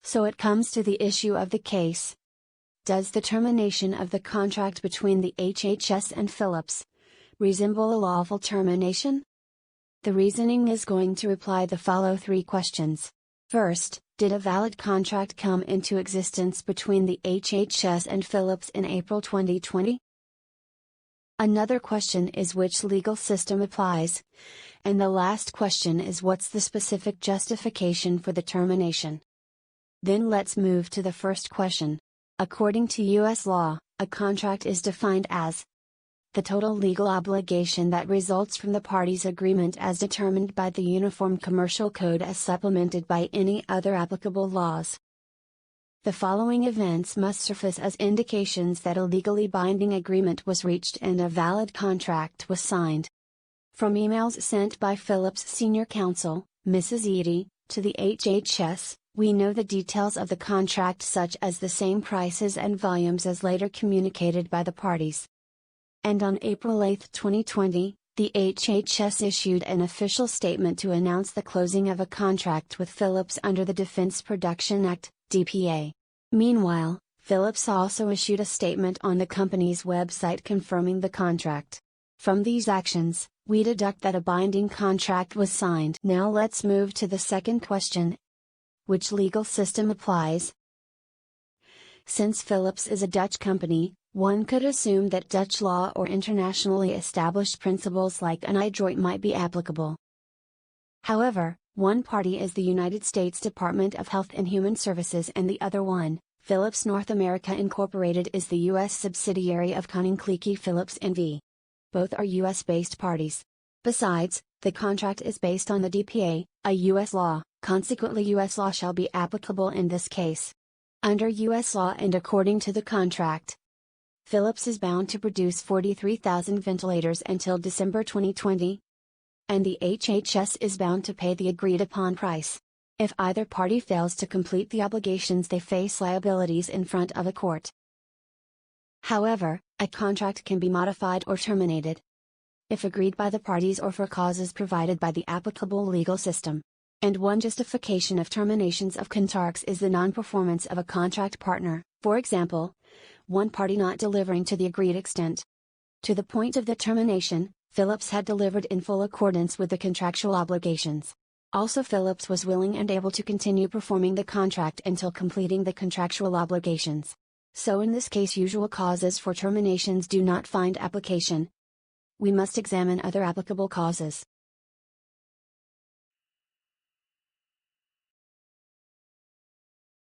So it comes to the issue of the case. Does the termination of the contract between the HHS and Philips resemble a lawful termination? The reasoning is going to reply the follow three questions. First, did a valid contract come into existence between the HHS and Philips in April 2020? Another question is which legal system applies? And the last question is what's the specific justification for the termination? Then let's move to the first question. According to U.S. law, a contract is defined as the total legal obligation that results from the parties' agreement as determined by the Uniform Commercial Code as supplemented by any other applicable laws. The following events must surface as indications that a legally binding agreement was reached and a valid contract was signed. From emails sent by Philips senior counsel, Mrs. Eady, to the HHS, we know the details of the contract such as the same prices and volumes as later communicated by the parties. And on April 8, 2020, the HHS issued an official statement to announce the closing of a contract with Philips under the Defense Production Act, DPA. Meanwhile, Philips also issued a statement on the company's website confirming the contract. From these actions, we deduct that a binding contract was signed. Now let's move to the second question. Which legal system applies? Since Philips is a Dutch company, one could assume that Dutch law or internationally established principles like antitrust might be applicable. However, one party is the United States Department of Health and Human Services and the other one, Philips North America Incorporated, is the U.S. subsidiary of Koninklijke Philips N.V. Both are U.S.-based parties. Besides, the contract is based on the DPA, a U.S. law, consequently U.S. law shall be applicable in this case. Under U.S. law and according to the contract, Philips is bound to produce 43,000 ventilators until December 2020. And the HHS is bound to pay the agreed upon price. If either party fails to complete the obligations, they face liabilities in front of a court. However, a contract can be modified or terminated if agreed by the parties or for causes provided by the applicable legal system. And one justification of terminations of contracts is the non-performance of a contract partner, for example, one party not delivering to the agreed extent. To the point of the termination, Philips had delivered in full accordance with the contractual obligations. Also, Philips was willing and able to continue performing the contract until completing the contractual obligations. So in this case, usual causes for terminations do not find application. We must examine other applicable causes.